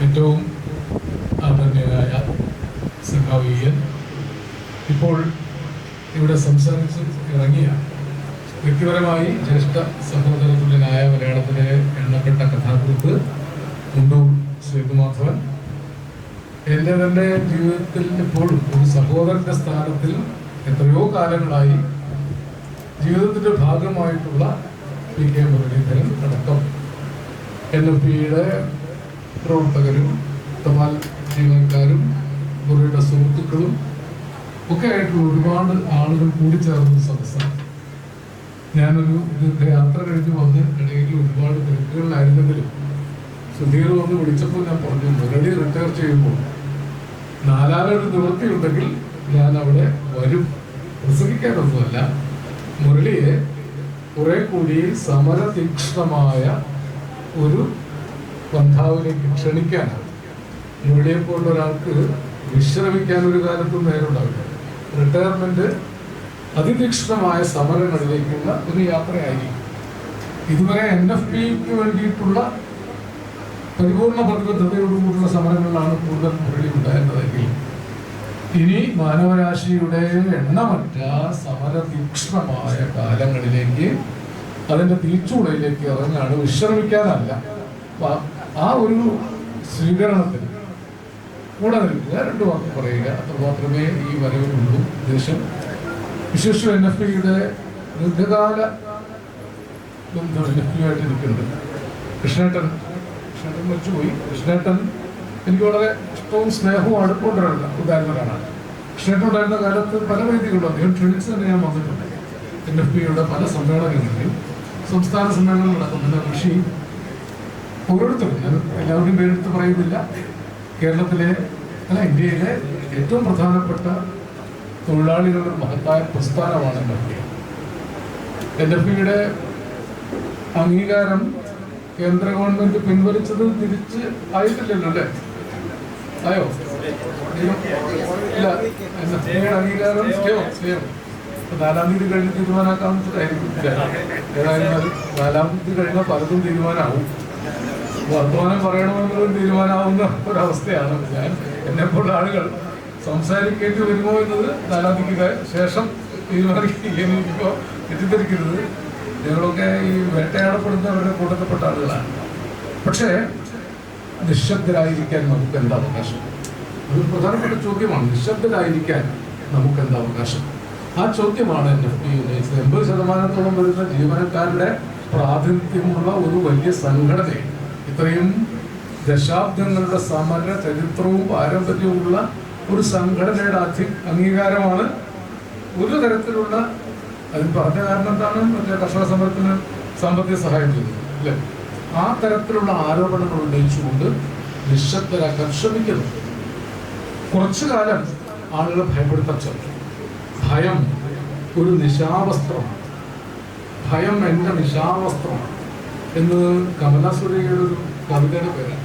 ഏറ്റവും ആദരണീയനായ സഖാവിയൻ ഇപ്പോൾ ഇവിടെ സംസാരിച്ച് ഇറങ്ങിയ വ്യക്തിപരമായി ജ്യേഷ്ഠ സഹോദരതുല്യനായ മലയാളത്തിലെ എണ്ണപ്പെട്ട കഥാകൃത്ത് മുണ്ടൂർ ശ്രീകുമാധവൻ എൻ്റെ തന്നെ ജീവിതത്തിൽ ഇപ്പോഴും ഒരു സഹോദരന്റെ സ്ഥാനത്തിൽ എത്രയോ കാലങ്ങളായി ജീവിതത്തിന്റെ ഭാഗമായിട്ടുള്ള പി കെ മുരളീധരൻ അടക്കം NFP-യുടെ പ്രവർത്തകരും തപാൽ ജീവനക്കാരും മുരളിയുടെ സുഹൃത്തുക്കളും ഒക്കെ ആയിട്ടുള്ള ഒരുപാട് ആളുകൾ കൂടിച്ചേർന്ന സദസ്സാണ്. ഞാനൊരു യാത്ര കഴിഞ്ഞ് വന്ന് ഇടയിൽ ഒരുപാട് തിരക്കുകളിലായിരുന്നെങ്കിലും സുധീർ വന്ന് വിളിച്ചപ്പോൾ ഞാൻ പറഞ്ഞു, മുരളി റിട്ടയർ ചെയ്യുമ്പോൾ നാലാളൊരു നിവൃത്തിയുണ്ടെങ്കിൽ ഞാൻ അവിടെ വരും. പ്രസംഗിക്കാനൊന്നുമല്ല, മുരളിയെ കുറെ കൂടി സമരതീക്ഷ്ണമായ ഒരു പന്ഥാവിലേക്ക് ക്ഷണിക്കാനാണ്. മുരളിയെ പോലുള്ള ഒരാൾക്ക് വിശ്രമിക്കാൻ ഒരു കാലത്തും നേരമുണ്ടാവില്ല. റിട്ടയർമെന്റ് അതിതീക്ഷ്ണമായ സമരങ്ങളിലേക്കുള്ള ഒരു യാത്രയായിരിക്കും. ഇതുവരെ NFP-ക്ക് വേണ്ടിയിട്ടുള്ള പരിപൂർണ പ്രതിബദ്ധതയോടുകൂടിയുള്ള സമരങ്ങളിലാണ് കൂടുതൽ മുരളി ഉണ്ടായിരുന്നതെങ്കിൽ ഇനി മാനവരാശിയുടെ എണ്ണമറ്റ സമരതീക്ഷ്ണമായ കാലങ്ങളിലേക്ക്, അതിന്റെ തീച്ചൂളയിലേക്ക് ഇറങ്ങാണ്, വിശ്രമിക്കാനല്ല. ആ ഒരു സ്വീകരണത്തിന് കൂടെ നിൽക്കുക, രണ്ടു വാക്ക് പറയുക, അത്രമാത്രമേ ഈ വരവിനുള്ളൂ ഉദ്ദേശം. വിശേഷ NFP-യുടെ ദീർഘകാല ബന്ധം NFP-യുമായിട്ട് എനിക്കുണ്ട്. കൃഷ്ണേട്ടൻ മരിച്ചുപോയി. കൃഷ്ണേട്ടൻ എനിക്ക് വളരെ ഇഷ്ടവും സ്നേഹവും അടുപ്പമുണ്ടായിരുന്ന ഉദാഹരണമാണ്. കൃഷ്ണേട്ടൻ ഉണ്ടായിരുന്ന കാലത്ത് പല വേദികളും അദ്ദേഹം ക്ഷണിച്ച് തന്നെ ഞാൻ വന്നിട്ടുണ്ട്. NFP-യുടെ പല സമ്മേളനങ്ങളിലും സംസ്ഥാന സമ്മേളനങ്ങൾ നടക്കുന്നുണ്ട്. ഋഷി ഓരോരുത്തരും, ഞാൻ എല്ലാവരുടെയും പേരെടുത്ത് പറയുന്നില്ല, കേരളത്തിലെ അല്ല ഇന്ത്യയിലെ ഏറ്റവും പ്രധാനപ്പെട്ട തൊഴിലാളികളുടെ മഹത്തായ പ്രസ്ഥാനമാണ് NFP. NFP-യുടെ അംഗീകാരം കേന്ദ്ര ഗവൺമെന്റ് പിൻവലിച്ചത് തിരിച്ച് ആയിട്ടില്ലല്ലോ അല്ലേ? ആയോ? ഇല്ല, NFP-യുടെ അംഗീകാരം സ്വയം 4-ാം തീയതി കഴിഞ്ഞ് തീരുമാനമാക്കാമെന്നിട്ടായിരിക്കും. ഏതായാലും 4-ാം തീയതി കഴിഞ്ഞാൽ പലതും തീരുമാനമാവും. വർത്തമാനം പറയണമെന്നതും തീരുമാനമാവുന്ന ഒരവസ്ഥയാണ്. ഞാൻ എന്നെപ്പോലുള്ള ആളുകൾ സംസാരിക്കേണ്ടി വരുമോ എന്നത് 4-ാം തീയതിക്ക് ശേഷം തീരുമാനിക്കുകയോ തെറ്റിദ്ധരിക്കരുത്. ഞങ്ങളൊക്കെ ഈ വേട്ടയാടപ്പെടുന്നവരുടെ കൂട്ടത്തിൽപ്പെട്ട ആളുകളാണ്. പക്ഷേ നിശബ്ദരായിരിക്കാൻ നമുക്ക് എന്താ അവകാശം? അതൊരു പ്രധാനപ്പെട്ട ചോദ്യമാണ്. നിശബ്ദരായിരിക്കാൻ നമുക്ക് എന്താ അവകാശം? ആ ചോദ്യമാണ് NFP ഉന്നയിച്ചത്. 80% വരുന്ന ജീവനക്കാരുടെ പ്രാതിനിധ്യമുള്ള ഒരു വലിയ സംഘടനയെ, ഇത്രയും ദശാബ്ദങ്ങളുടെ സമര ചരിത്രവും പാരമ്പര്യവുമുള്ള ഒരു സംഘടനയുടെ അംഗീകാരമാണ് ഒരു തരത്തിലുള്ള, അതിന് പറഞ്ഞ കാരണം എന്താണ്? മറ്റേ കർഷക സമരത്തിന് സാമ്പത്തിക സഹായം ചെയ്യുന്നത് അല്ലേ? ആ തരത്തിലുള്ള ആരോപണങ്ങൾ ഉന്നയിച്ചുകൊണ്ട് നിശബ്ദരാക്കാൻ ശ്രമിക്കുന്നു. കുറച്ചു കാലം ആളുകളെ ഭയപ്പെടുത്താൻ ശ്രമിച്ചു. ഭയം ഒരു നിശാവസ്ത്രമാണ്. ഭയം എൻ്റെ നിശാവസ്ത്രമാണ് എന്ന് കമലാസുരയുടെ ഒരു കവിതയുടെ പേരാണ്.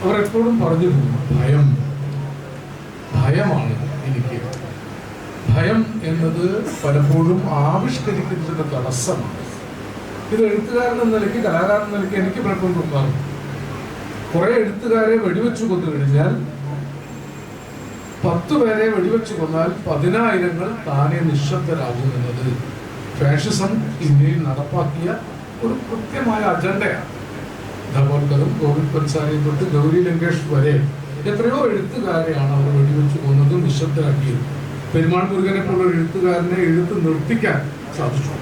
അവർ എപ്പോഴും പറഞ്ഞിരുന്നു, ഭയമാണ് എനിക്ക്. ഭയം എന്നത് പലപ്പോഴും ആവിഷ്കരിക്കുന്നതിന്റെ തടസ്സമാണ്. ഇത് എഴുത്തുകാരൻ എന്ന നിലയ്ക്ക്, കലാകാരൻ എന്ന നിലയ്ക്ക് എനിക്ക് പലപ്പോഴും തോന്നാറുണ്ട്. കുറെ എഴുത്തുകാരെ വെടിവെച്ചു കൊന്നു കഴിഞ്ഞാൽ, 10 പേരെ വെടിവെച്ചു കൊന്നാൽ 10,000 താനെ നിശബ്ദരാകും എന്നത് ഫാഷിസം ഇന്ത്യയിൽ നടപ്പാക്കിയ ഒരു കൃത്യമായ അജണ്ടയാണ്. ധവോൽക്കറും ഗോവിന്ദ് പൻസാരിയും തൊട്ട് ഗൗരി ലങ്കേഷ് വരെ എത്രയോ എഴുത്തുകാരെയാണ് അവർ വെടിവെച്ചു കൊന്നതും നിശബ്ദരാക്കിയത്. പെരുമാൾ മുരുകനെ പോലുള്ള എഴുത്തുകാരനെ എഴുത്ത് നിർത്തിക്കാൻ സാധിച്ചു.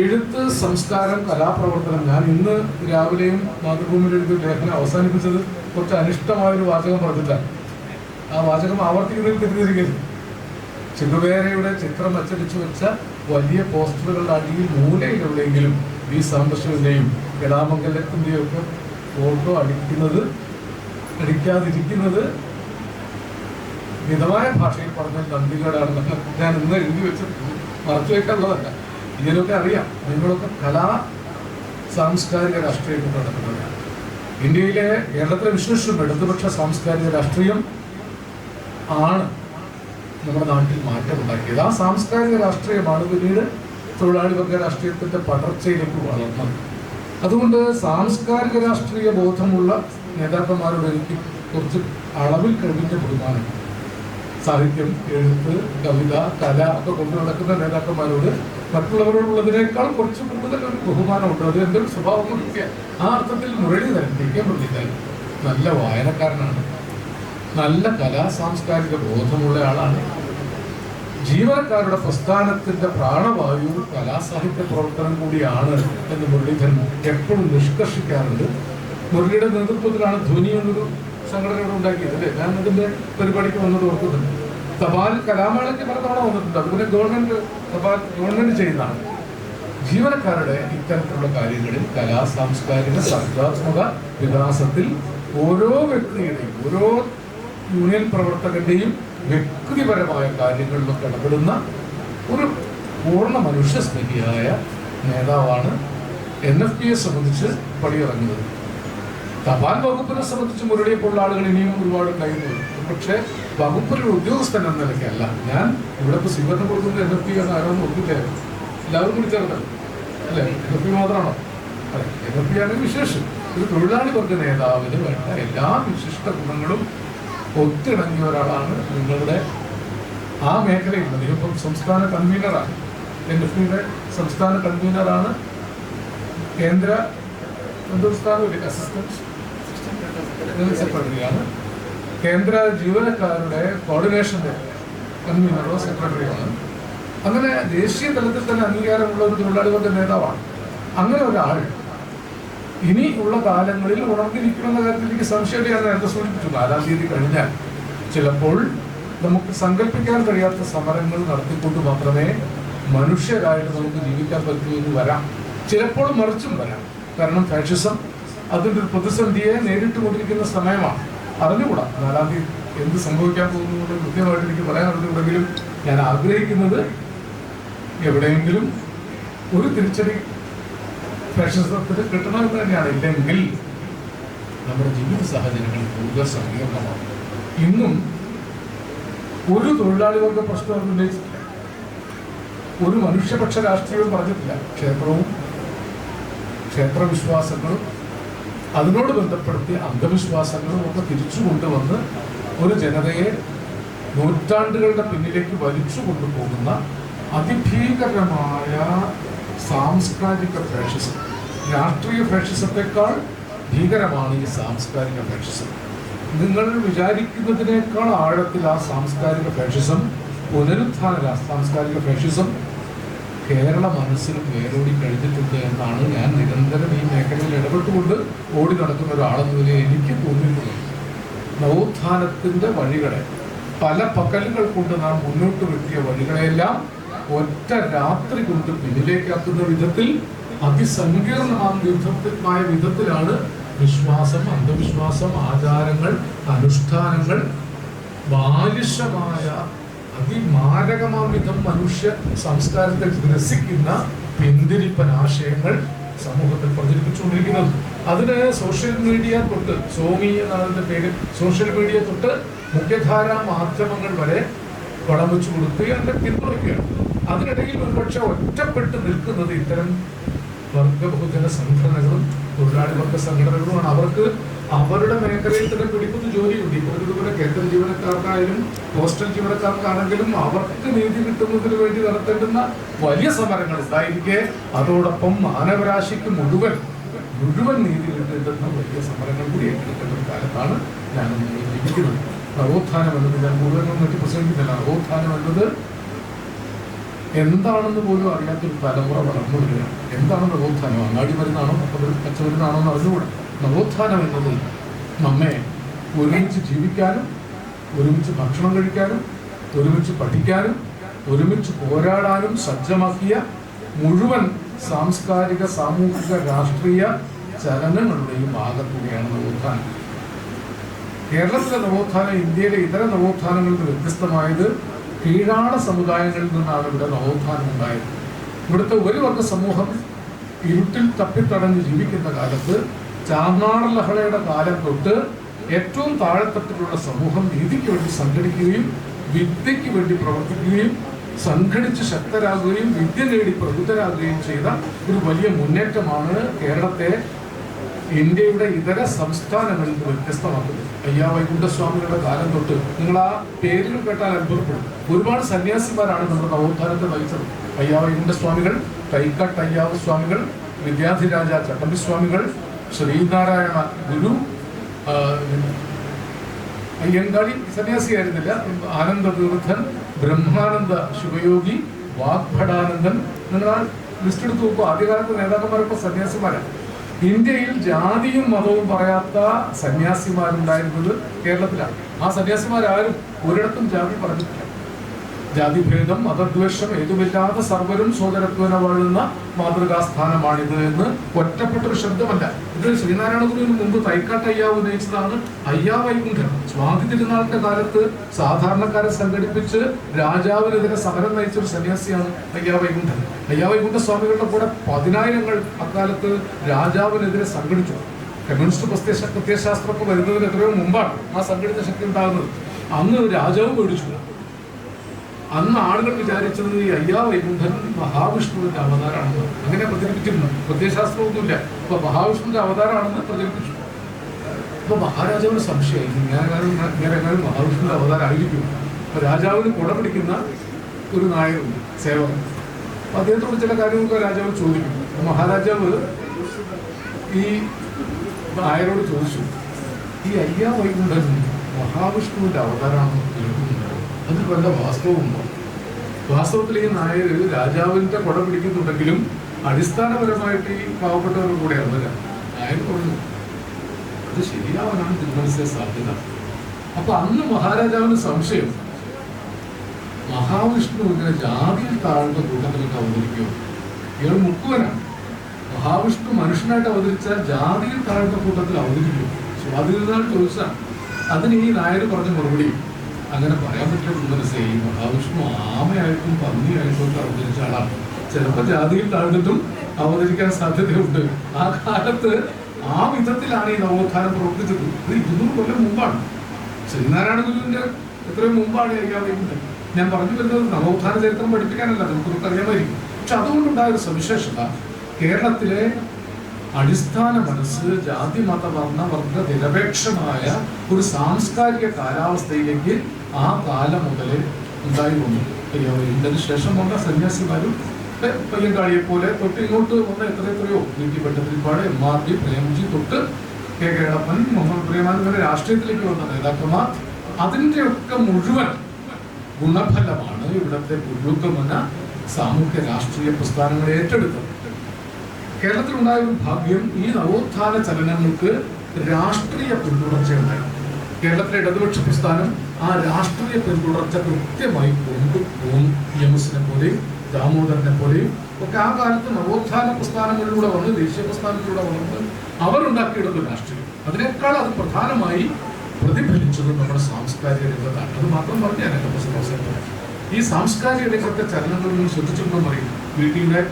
എഴുത്ത്, സംസ്കാരം, കലാപ്രവർത്തനം. ഞാൻ ഇന്ന് രാവിലെയും മാതൃഭൂമിയിൽ എഴുതിയ ലേഖനം അവസാനിപ്പിച്ചത് കുറച്ച് അനിഷ്ടമായൊരു വാചകം പറഞ്ഞിട്ടാണ്. ആ വാചകം ആവർത്തിക്കുന്നതിൽ തെറ്റിദ്ധരിക്കരുത്. ചെറുപേരയുടെ ചിത്രം അച്ചടിച്ചു വെച്ച വലിയ പോസ്റ്ററുകളുടെ അടിയിൽ മൂലയിലെവിടെയെങ്കിലും ഈ സാംബശിവന്റെയും കലാമംഗലത്തിന്റെയും ഒക്കെ ഫോട്ടോ അടിക്കാതിരിക്കുന്നത് മിതമായ ഭാഷയിൽ പറഞ്ഞാൽ നന്ദികേടാണെന്ന് ഞാൻ ഇന്ന് എഴുതി വെച്ച് മറച്ചു വെക്കാനുള്ളതല്ല. ഇതിനൊക്കെ അറിയാം. നിങ്ങളൊക്കെ കലാ സാംസ്കാരിക രാഷ്ട്രീയം കൊണ്ട് നടക്കുന്നവരാണ്. ഇന്ത്യയിലെ, കേരളത്തിലെ വിശേഷം ഇടതുപക്ഷ സാംസ്കാരിക രാഷ്ട്രീയം ആണ് നമ്മുടെ നാട്ടിൽ മാറ്റമുണ്ടാക്കിയത്. ആ സാംസ്കാരിക രാഷ്ട്രീയമാണ് പിന്നീട് തൊഴിലാളി വർഗ രാഷ്ട്രീയത്തിന്റെ പടർച്ചയിലേക്ക് വളർന്നത്. അതുകൊണ്ട് സാംസ്കാരിക രാഷ്ട്രീയ ബോധമുള്ള നേതാക്കന്മാരോട് എനിക്ക് കുറച്ച് അളവിൽ കഴിഞ്ഞ ബഹുമാനം. സാഹിത്യം, എഴുത്ത്, കവിത, കല ഒക്കെ കൊണ്ടു നടക്കുന്ന നേതാക്കന്മാരോട് മറ്റുള്ളവരോടുള്ളതിനേക്കാൾ കുറച്ച് കൂടുതൽ ഒരു ബഹുമാനമുണ്ട്. അത് എൻ്റെ ഒരു സ്വഭാവം കൊണ്ടിരിക്കുക. ആ അർത്ഥത്തിൽ മുരളീധരൻ, ടി.കെ. മുരളീധരൻ നല്ല വായനക്കാരനാണ്, നല്ല കലാ സാംസ്കാരിക ബോധമുള്ള ആളാണ്. ജീവനക്കാരുടെ പ്രസ്ഥാനത്തിന്റെ പ്രാണവായു കലാസാഹിത്യ പ്രവർത്തനം കൂടിയാണ് എന്ന് മുരളീധരൻ എപ്പോഴും നിഷ്കർഷിക്കാറുണ്ട്. മുരളിയുടെ നേതൃത്വത്തിലാണ് ധ്വനി എന്നൊരു സംഘടനയോട് ഉണ്ടാക്കിയത് അല്ലേ? ഞാൻ അതിന്റെ പരിപാടിക്ക് വന്നത് ഓർക്കുന്നുണ്ട്. തപാൽ കലാമേളയ്ക്ക് പല തവണ വന്നിട്ടുണ്ട്. അതുപോലെ ഗവൺമെന്റ് ചെയ്യുന്നതാണ്. ജീവനക്കാരുടെ ഇത്തരത്തിലുള്ള കാര്യങ്ങളിൽ കലാ സാംസ്കാരിക സർഗാത്മക വികാസത്തിൽ ഓരോ വ്യക്തിയുടെയും ഓരോ യൂണിയൻ പ്രവർത്തകന്റെയും വ്യക്തിപരമായ കാര്യങ്ങളിലൊക്കെ ഇടപെടുന്ന ഒരു പൂർണ്ണ മനുഷ്യസ്നേഹിയായ നേതാവാണ് NFPയെ സംബന്ധിച്ച് പടിയിറങ്ങുന്നത്. തപാൽ വകുപ്പിനെ സംബന്ധിച്ച് മുരളിയെ പോലുള്ള ആളുകൾ ഇനിയും ഒരുപാട് കഴിയുന്നു. പക്ഷേ വകുപ്പിലെ ഉദ്യോഗസ്ഥൻ എന്ന നിലയ്ക്കല്ല. ഞാൻ ഇവിടെ ഇപ്പോൾ സ്വീകരണം കൊടുക്കുന്നത് NFP എന്ന് ആരോന്ന് ഓർക്കില്ലേ? എല്ലാവരും കൂടി ചേർന്നത് അല്ലേ? NFP മാത്രമാണോ? അല്ലെ, NFP ആണ് വിശേഷം. ഒരു തൊഴിലാളി വർഗ നേതാവിന് വേണ്ട എല്ലാ വിശിഷ്ട ഗുണങ്ങളും ഒത്തിണങ്ങിയ ഒരാളാണ് നിങ്ങളുടെ ആ മേഖലയിൽ. അദ്ദേഹം സംസ്ഥാന കൺവീനറാണ്, NFPയുടെ സംസ്ഥാന കൺവീനറാണ്. കേന്ദ്ര അസിസ്റ്റന്റ് സെക്രട്ടറിയാണ്. കേന്ദ്ര ജീവനക്കാരുടെ കോർഡിനേഷന്റെ കൺവീനറോ സെക്രട്ടറിയാണ്. അങ്ങനെ ദേശീയ തലത്തിൽ തന്നെ അംഗീകാരമുള്ള ഒരു തൊഴിലാളി വർഗ നേതാവാണ്. അങ്ങനെ ഒരാൾ ഇനി ഉള്ള കാലങ്ങളിൽ ഉണർന്നിരിക്കുന്ന കാര്യത്തിൽ എനിക്ക് സംശയം. ഞാൻ നേരത്തെ സൂചിപ്പിച്ചു, 4-ാം തീയതി കഴിഞ്ഞാൽ ചിലപ്പോൾ നമുക്ക് സങ്കല്പിക്കാൻ കഴിയാത്ത സമരങ്ങൾ നടത്തിക്കൊണ്ട് മാത്രമേ മനുഷ്യരായിട്ട് നമുക്ക് ജീവിക്കാൻ പറ്റൂ എന്ന് വരാം. ചിലപ്പോൾ മറിച്ചും വരാം. കാരണം ഫാഷിസം അതിൻ്റെ ഒരു പ്രതിസന്ധിയെ നേരിട്ട് കൊണ്ടിരിക്കുന്ന സമയമാണ്. അറിഞ്ഞുകൂടാ 4-ാം തീയതി എന്ത് സംഭവിക്കാൻ പോകുന്നത് കൃത്യമായിട്ട് എനിക്ക് പറയാൻ അറിഞ്ഞുകൂടെങ്കിലും ഞാൻ ആഗ്രഹിക്കുന്നത് എവിടെയെങ്കിലും ഒരു തിരിച്ചടി ഫാഷിസത്തിന് കിട്ടണമെന്ന് തന്നെയാണ്. ഇല്ലെങ്കിൽ നമ്മുടെ ജീവിത സാഹചര്യങ്ങൾ കൂടുതൽ സങ്കീർണമാണ്. ഇന്നും ഒരു തൊഴിലാളി വർഗ പ്രശ്നം ഉന്നയിച്ചിട്ടില്ല, ഒരു മനുഷ്യപക്ഷ രാഷ്ട്രീയവും പറഞ്ഞിട്ടില്ല. ക്ഷേത്രവിശ്വാസങ്ങളും അതിനോട് ബന്ധപ്പെടുത്തിയ അന്ധവിശ്വാസങ്ങളും ഒക്കെ തിരിച്ചു കൊണ്ടുവന്ന് ഒരു ജനതയെ നൂറ്റാണ്ടുകളുടെ പിന്നിലേക്ക് വലിച്ചു കൊണ്ടുപോകുന്ന അതിഭീകരമായ സാംസ്കാരിക ഫാഷിസം, രാഷ്ട്രീയ ഫാഷിസത്തെക്കാൾ ഭീകരമാണ് ഈ സാംസ്കാരിക ഫാഷിസം. നിങ്ങൾ വിചാരിക്കുന്നതിനേക്കാൾ ആഴത്തിൽ ആ സാംസ്കാരിക ഫാഷിസം, പുനരുത്ഥാന സാംസ്കാരിക ഫാഷിസം കേരള മനസ്സിലും വേരോടി കഴിഞ്ഞിട്ടുണ്ട് എന്നാണ് ഞാൻ നിരന്തരം ഈ മേഖലയിൽ ഇടപെട്ടുകൊണ്ട് ഓടി നടക്കുന്ന ഒരാളെന്ന നിലയിൽ എനിക്ക് തോന്നിയിട്ടുള്ളത്. നവോത്ഥാനത്തിൻ്റെ വഴികളെ, പല പകലുകൾ കൊണ്ട് നാം മുന്നോട്ട് വെട്ടിയ വഴികളെല്ലാം ഒറ്റ രാത്രി കൊണ്ട് പിന്നിലേക്കാക്കുന്ന വിധത്തിൽ അതിസങ്കീർണമായ വിധത്തിലാണ് വിശ്വാസം, അന്ധവിശ്വാസം, ആചാരങ്ങൾ, അനുഷ്ഠാനങ്ങൾ, ബാലിശമായ അതിമാരകമാം വിധം മനുഷ്യ സംസ്കാരത്തെ ഗ്രസിക്കുന്ന പിന്തിരിപ്പൻ ആശയങ്ങൾ സമൂഹത്തിൽ പ്രചരിപ്പിച്ചുകൊണ്ടിരിക്കുന്നത്. അതിന് സോഷ്യൽ മീഡിയ തൊട്ട്, സോമി എന്നാണ് അതിൻ്റെ പേര്, സോഷ്യൽ മീഡിയ തൊട്ട് മുഖ്യധാരാ മാധ്യമങ്ങൾ വരെ വളം വെച്ചു കൊടുക്കുകയും അതിനെ പിന്തുണയ്ക്കുകയാണ്. അതിനിടയിൽ ഒരുപക്ഷെ ഒറ്റപ്പെട്ട് നിൽക്കുന്നത് ഇത്തരം വർഗ ബഹുജന സംഘടനകളും തൊഴിലാളി വർഗ സംഘടനകളുമാണ്. അവർക്ക് അവരുടെ മേഖലയിൽ തന്നെ പിടിക്കുന്ന ജോലിയുണ്ട്. ഇതുപോലെ കേന്ദ്ര ജീവനക്കാർക്കായാലും പോസ്റ്റൽ ജീവനക്കാർക്കാണെങ്കിലും അവർക്ക് നീതി കിട്ടുന്നതിന് വേണ്ടി നടത്തേണ്ടുന്ന വലിയ സമരങ്ങൾ ഉണ്ടായിരിക്കെ അതോടൊപ്പം മാനവരാശിക്ക് മുഴുവൻ നീതി കിട്ടേണ്ടുന്ന വലിയ സമരങ്ങൾ കൂടി ഏറ്റെടുക്കേണ്ട ഒരു കാലത്താണ് ഞാൻ ജീവിക്കുന്നത്. നവോത്ഥാനം എന്നത് ഞാൻ മുഴുവനും മറ്റു പ്രസംഗിക്കുന്നില്ല. നവോത്ഥാനം എന്നത് എന്താണെന്ന് പോലും അറിയാത്തൊരു തലമുറ വളർന്നു വരികയാണ്. എന്താണ് നവോത്ഥാനം? അങ്ങാടി മരുന്നാണോ പച്ചമരുന്നാണോ എന്ന് അറിഞ്ഞുകൂടാ. നവോത്ഥാനം എന്നത് നമ്മെ ഒരുമിച്ച് ജീവിക്കാനും, ഒരുമിച്ച് ഭക്ഷണം കഴിക്കാനും, ഒരുമിച്ച് പഠിക്കാനും, ഒരുമിച്ച് പോരാടാനും സജ്ജമാക്കിയ മുഴുവൻ സാംസ്കാരിക, സാമൂഹിക, രാഷ്ട്രീയ ചലനങ്ങളുടെയും ആകത്തുകയാണ് നവോത്ഥാനം. കേരളത്തിലെ നവോത്ഥാനം ഇന്ത്യയിലെ ഇതര നവോത്ഥാനങ്ങളിൽ നിന്ന് വ്യത്യസ്തമായത് കീഴാള സമുദായങ്ങളിൽ നിന്നാണ് ഇവിടെ നവോത്ഥാനം ഉണ്ടായത്. ഇവിടുത്തെ ഒരു വർഗ സമൂഹം ഇരുട്ടിൽ തപ്പിത്തടഞ്ഞ് ജീവിക്കുന്ന കാലത്ത്, ചാർണാട ലഹളയുടെ കാലം തൊട്ട് ഏറ്റവും താഴെത്തട്ടിലുള്ള സമൂഹം നീതിക്ക് വേണ്ടി സംഘടിക്കുകയും വിദ്യയ്ക്ക് വേണ്ടി പ്രവർത്തിക്കുകയും സംഘടിച്ച് ശക്തരാകുകയും വിദ്യ നേടി പ്രബുദ്ധരാകുകയും ചെയ്ത ഒരു വലിയ മുന്നേറ്റമാണ് കേരളത്തെ ഇന്ത്യയുടെ ഇതര സംസ്ഥാനങ്ങളിൽ നിന്ന് വ്യത്യസ്തമാക്കുന്നത്. അയ്യാ വൈകുണ്ഠസ്വാമികളുടെ കാലം തൊട്ട് നിങ്ങൾ ആ പേരുകൾ കേട്ടാൽ അത്ഭുതപ്പെടും. ഒരുപാട് സന്യാസിമാരാണ് നമ്മുടെ നവോത്ഥാനത്തെ നയിച്ചത്. അയ്യാ വൈകുണ്ഠസ്വാമികൾ, തൈക്കാട്ട് അയ്യാവ് സ്വാമികൾ, വിദ്യാധിരാജ ചട്ടമ്പി സ്വാമികൾ, ശ്രീനാരായണ ഗുരു, അയ്യങ്കാളി സന്യാസിയായിരുന്നില്ല, ആനന്ദ തീർത്ഥൻ, ബ്രഹ്മാനന്ദ ശിവയോഗി, വാഗ്ഭടാനന്ദൻ. നിങ്ങൾ ആ ലിസ്റ്റ് എടുത്ത് നോക്കുക. ആദ്യകാലത്ത് നേതാക്കന്മാരൊക്കെ സന്യാസിമാരാണ്. ഇന്ത്യയിൽ ജാതിയും മതവും പറയാത്ത സന്യാസിമാരുണ്ടായിരുന്നത് കേരളത്തിലാണ്. ആ സന്യാസിമാരാരും ഒരിടത്തും ജാതി പറഞ്ഞിട്ടില്ല. ജാതിഭേദം, മതദ്വേഷം ഏതുമില്ലാതെ സർവരും സോദരത്വന വാഴുന്ന മാതൃകാസ്ഥാനമാണിത് എന്ന് ഒറ്റപ്പെട്ടൊരു ശബ്ദമല്ല. ഇത് ശ്രീനാരായണ ഗുരുവിന് മുമ്പ് തൈക്കാട്ട് അയ്യാവ് ഉന്നയിച്ചതാണ്. അയ്യാ വൈകുണ്ഠൻ സ്വാതി തിരുനാളിന്റെ കാലത്ത് സാധാരണക്കാരെ സംഘടിപ്പിച്ച് രാജാവിനെതിരെ സമരം നയിച്ചൊരു സന്യാസിയാണ് അയ്യാ വൈകുണ്ഠൻ. അയ്യാ വൈകുണ്ഠ സ്വാമികളുടെ കൂടെ 10,000 അക്കാലത്ത് രാജാവിനെതിരെ സംഘടിച്ചു. കമ്മ്യൂണിസ്റ്റ് പ്രത്യയശാസ്ത്രമൊക്കെ വരുന്നതിന് എത്രയോ മുമ്പാണ് ആ സംഘടിത ശക്തി ഉണ്ടാകുന്നത്. അന്ന് രാജാവ് പേടിച്ചു. അന്ന് ആളുകൾ വിചാരിച്ചത് ഈ അയ്യാ വൈകുണ്ഠൻ മഹാവിഷ്ണുവിന്റെ അവതാരമാണെന്ന്. അങ്ങനെ പ്രചരിപ്പിച്ചിരുന്നു. പ്രത്യയശാസ്ത്രമൊന്നുമില്ല. അപ്പൊ മഹാവിഷ്ണുവിന്റെ അവതാരമാണെന്ന് പ്രചരിപ്പിച്ചു. അപ്പൊ മഹാരാജാവിന് സംശയമായി, ഞാനെങ്ങാനും മഹാവിഷ്ണുവിന്റെ അവതാരമായിരിക്കും. അപ്പൊ രാജാവിന് കുട പിടിക്കുന്ന ഒരു നായരുണ്ട്, സേവകൻ. അപ്പൊ അദ്ദേഹത്തോട് ചില കാര്യങ്ങളൊക്കെ രാജാവ് ചോദിക്കും. മഹാരാജാവ് ഈ നായരോട് ചോദിച്ചു, ഈ അയ്യാ വൈകുണ്ഠൻ മഹാവിഷ്ണുവിന്റെ അവതാരമാണെന്ന് കേൾക്കുന്നുണ്ടോ? അതിൽ വല്ല വാസ്തവമുണ്ടോ? വാസ്തവത്തിൽ ഈ നായർ രാജാവിന്റെ കുട പിടിക്കുന്നുണ്ടെങ്കിലും അടിസ്ഥാനപരമായിട്ട് ഈ പാവപ്പെട്ടവരുടെ കൂടെയാണ് വരാം. നായർ പറഞ്ഞു അത് ശരിയാവാനാണ് തിരുമനസ്സേ സാധ്യത. അപ്പൊ അന്ന് മഹാരാജാവിന് സംശയം, മഹാവിഷ്ണു ഇങ്ങനെ ജാതിയിൽ താഴ്ന്ന കൂട്ടത്തിലൊക്കെ അവതരിക്കുമോ? ഇയാൾ മുക്കുവനാണ്. മഹാവിഷ്ണു മനുഷ്യനായിട്ട് അവതരിച്ചാൽ ജാതിയിൽ താഴ്ന്ന കൂട്ടത്തിൽ അവതരിക്കും. സ്വാധീനനാൾ ചോദിച്ചാൽ അതിന് ഈ നായർ പറഞ്ഞ മറുപടി, അങ്ങനെ പറയാൻ പറ്റില്ല മനസ്സേ, ഈ മഹാവിഷ്ണു ആമയായിട്ടും പന്നിയായിട്ടും ഒക്കെ അവതരിച്ച ആളാണ്. ചിലപ്പോൾ ജാതിയിൽ താഴ്ന്നിട്ടും അവതരിക്കാൻ സാധ്യതയുണ്ട്. ആ കാലത്ത് ആ വിധത്തിലാണ് ഈ നവോത്ഥാനം പ്രവർത്തിച്ചത്. ഇത് 200 കൊല്ലം മുമ്പാണ്. ശ്രീനാരായണ ഗുരുവിന്റെ എത്രയോ മുമ്പാണ് അയ്യാ വൈകുണ്ഠൻ. ഞാൻ പറഞ്ഞു വരുന്നത് നവോത്ഥാന ചരിത്രം പഠിപ്പിക്കാനല്ല, നമുക്കൊക്കെ അറിയാമായിരിക്കും. പക്ഷെ അതുകൊണ്ടുണ്ടായ ഒരു സവിശേഷത, കേരളത്തിലെ അടിസ്ഥാന മനസ്സ് ജാതി മത വർണ്ണ വർഗ നിരപേക്ഷമായ ഒരു സാംസ്കാരിക കാലാവസ്ഥയിലേക്ക് ആ കാലം മുതലേ ഉണ്ടായി വന്നു. ഇതിന് ശേഷം വന്ന സന്യാസിമാരും പയ്യങ്കാളിയെ പോലെ തൊട്ട് ഇങ്ങോട്ട് വന്ന എത്രയോ വീട്ടി ഭട്ടതിരിപ്പാട്, MRD, പ്രേംജി തൊട്ട് കെ കേളപ്പൻ, മുഹമ്മദ് പ്രിയമാനന്ദ വരെ രാഷ്ട്രീയത്തിലേക്ക് വന്ന നേതാക്കന്മാർ, അതിൻ്റെയൊക്കെ മുഴുവൻ ഗുണഫലമാണ് ഇവിടുത്തെ പുരോഗമന സാമൂഹ്യ രാഷ്ട്രീയ പ്രസ്ഥാനങ്ങളെ ഏറ്റെടുത്തത്. കേരളത്തിലുണ്ടായ ഒരു ഭാഗ്യം, ഈ നവോത്ഥാന ചലനങ്ങൾക്ക് രാഷ്ട്രീയ പിന്തുടർച്ചയുണ്ടായി. കേരളത്തിലെ ഇടതുപക്ഷ പ്രസ്ഥാനം ആ രാഷ്ട്രീയ പിന്തുടർച്ച കൃത്യമായി കൊണ്ടുപോകും. EMS-നെ പോലെയും ദാമോദരനെ പോലെയും ഒക്കെ ആ കാലത്ത് നവോത്ഥാന പ്രസ്ഥാനങ്ങളിലൂടെ വന്ന്, ദേശീയ പ്രസ്ഥാനത്തിലൂടെ വന്ന് അവരുണ്ടാക്കിയെടുത്ത രാഷ്ട്രീയം, അതിനേക്കാൾ അത് പ്രധാനമായി പ്രതിഫലിച്ചത് നമ്മുടെ സാംസ്കാരിക രംഗത്താണ്. അത് മാത്രം പറഞ്ഞാൽ ഈ സാംസ്കാരിക രംഗത്തെ ചലനങ്ങളിൽ നിന്ന് ശ്രദ്ധിച്ചിട്ടുണ്ടെന്ന് പറയും. വീട്ടിലെ